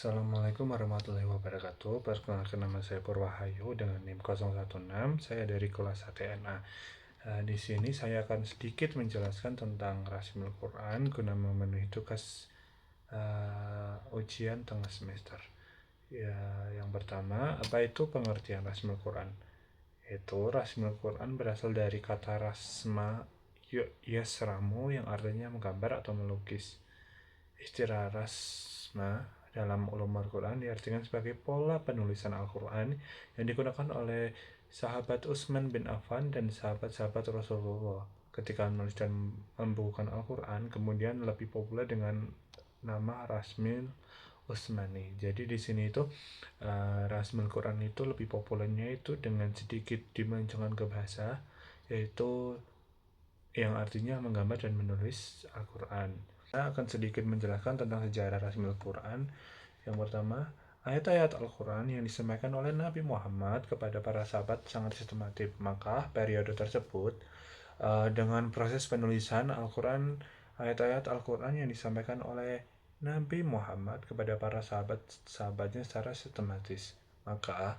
Assalamualaikum warahmatullahi wabarakatuh. Perkenalkan, nama saya Purwahayu dengan NIM 016. Saya dari kelas ATNA. Di sini saya akan sedikit menjelaskan tentang Rasimul Quran guna memenuhi tugas ujian tengah semester. Ya, yang pertama, apa itu pengertian Rasimul Quran? Rasimul Quran berasal dari kata rasma yasramu yang artinya menggambar atau melukis. Istilah rasma dalam ulum Al-Quran diartikan sebagai pola penulisan Al-Quran yang digunakan oleh sahabat Utsman bin Affan dan sahabat-sahabat Rasulullah ketika menulis dan membukukan Al-Quran, kemudian lebih populer dengan nama Rasmil Utsmani. Jadi di sini itu Rasmul Quran itu lebih populernya itu dengan sedikit dimenjongkan ke bahasa, yaitu yang artinya menggambar dan menulis Al-Quran. Saya akan sedikit menjelaskan tentang sejarah Rasmul Quran. Yang pertama, ayat-ayat Al-Quran yang disampaikan oleh Nabi Muhammad kepada para sahabat sangat sistematis. Maka periode tersebut dengan proses penulisan Al-Quran, ayat-ayat Al-Quran yang disampaikan oleh Nabi Muhammad kepada para sahabatnya secara sistematis. Maka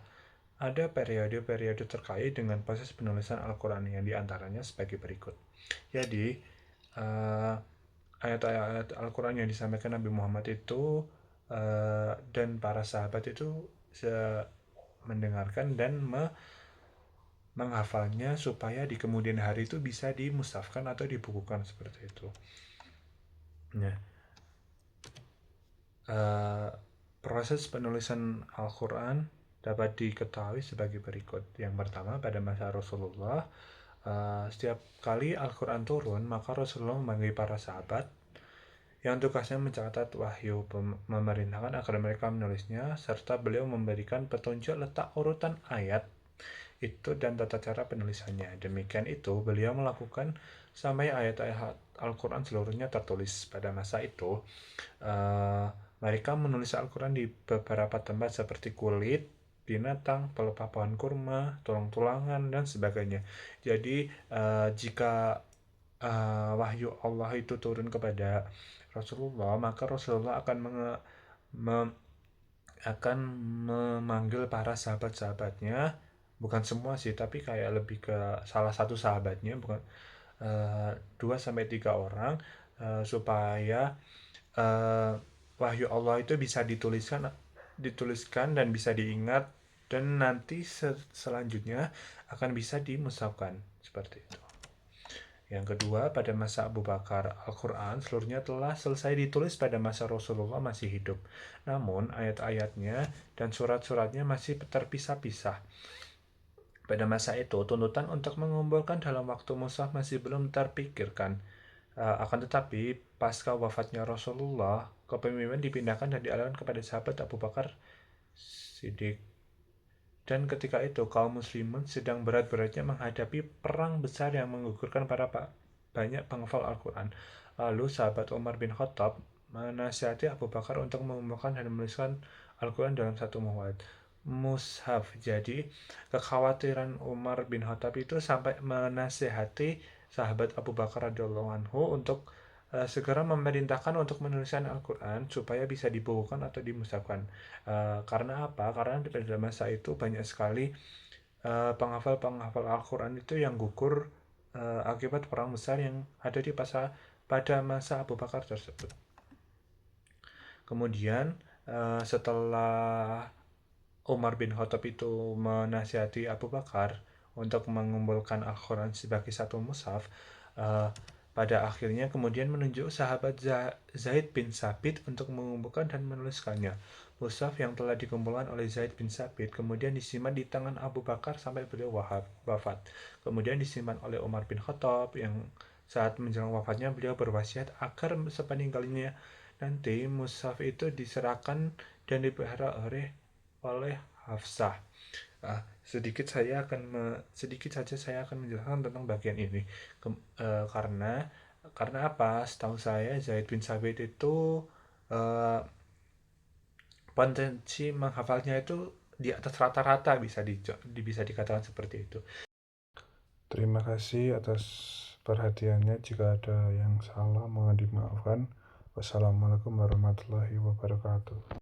ada periode-periode terkait dengan proses penulisan Al-Quran yang diantaranya sebagai berikut. Jadi, ayat-ayat Al-Quran yang disampaikan Nabi Muhammad itu dan para sahabat itu mendengarkan dan menghafalnya supaya di kemudian hari itu bisa dimushafkan atau dibukukan seperti itu. Nah, proses penulisan Al-Quran dapat diketahui sebagai berikut. Yang pertama, pada masa Rasulullah, setiap kali Al-Quran turun, maka Rasulullah memanggil para sahabat yang tugasnya mencatat wahyu, memerintahkan agar mereka menulisnya, serta beliau memberikan petunjuk letak urutan ayat itu dan tata cara penulisannya. Demikian itu, beliau melakukan sampai ayat-ayat Al-Quran seluruhnya tertulis. Pada masa itu, mereka menulis Al-Quran di beberapa tempat seperti kulit binatang, pelepah pohon kurma, tulang-tulangan, dan sebagainya. Jadi, jika wahyu Allah itu turun kepada Rasulullah, maka Rasulullah akan memanggil para sahabat-sahabatnya, bukan semua sih, tapi kayak lebih ke salah satu sahabatnya, bukan 2-3 orang, supaya wahyu Allah itu bisa dituliskan dan bisa diingat, dan nanti selanjutnya akan bisa dimushafkan seperti itu. Yang kedua, pada masa Abu Bakar, Al-Quran seluruhnya telah selesai ditulis pada masa Rasulullah masih hidup. Namun, ayat-ayatnya dan surat-suratnya masih terpisah-pisah. Pada masa itu, tuntutan untuk mengumpulkan dalam waktu mushaf masih belum terpikirkan. Akan tetapi, pasca wafatnya Rasulullah, kepemimpinan dipindahkan dan dialihkan kepada sahabat Abu Bakar Siddiq. Dan ketika itu, kaum muslimin sedang berat-beratnya menghadapi perang besar yang menggugurkan banyak penghafal Al-Quran. Lalu sahabat Umar bin Khattab menasihati Abu Bakar untuk mengumpulkan dan menuliskan Al-Quran dalam satu mushaf. Jadi, kekhawatiran Umar bin Khattab itu sampai menasihati sahabat Abu Bakar radhiyallahu anhu untuk segera memerintahkan untuk menuliskan Al-Quran supaya bisa dibukukan atau dimushafkan. Karena apa? Karena pada masa itu banyak sekali penghafal-penghafal Al-Quran itu yang gugur akibat perang besar yang ada pada masa Abu Bakar tersebut. Kemudian setelah Umar bin Khattab itu menasihati Abu Bakar untuk mengumpulkan Al-Quran sebagai satu mushaf, pada akhirnya kemudian menunjuk sahabat Zaid bin Sabit untuk mengumpulkan dan menuliskannya. Mushaf yang telah dikumpulkan oleh Zaid bin Sabit kemudian disimpan di tangan Abu Bakar sampai beliau wafat. Kemudian disimpan oleh Umar bin Khattab yang saat menjelang wafatnya beliau berwasiat agar sepeninggalnya nanti mushaf itu diserahkan dan dipelihara oleh Hafsah. Sedikit saja saya akan menjelaskan tentang bagian ini. Karena apa? Setahu saya Zaid bin Sabit itu potensi menghafalnya itu di atas rata-rata, bisa dikatakan seperti itu. Terima kasih atas perhatiannya. Jika ada yang salah mohon dimaafkan. Wassalamualaikum warahmatullahi wabarakatuh.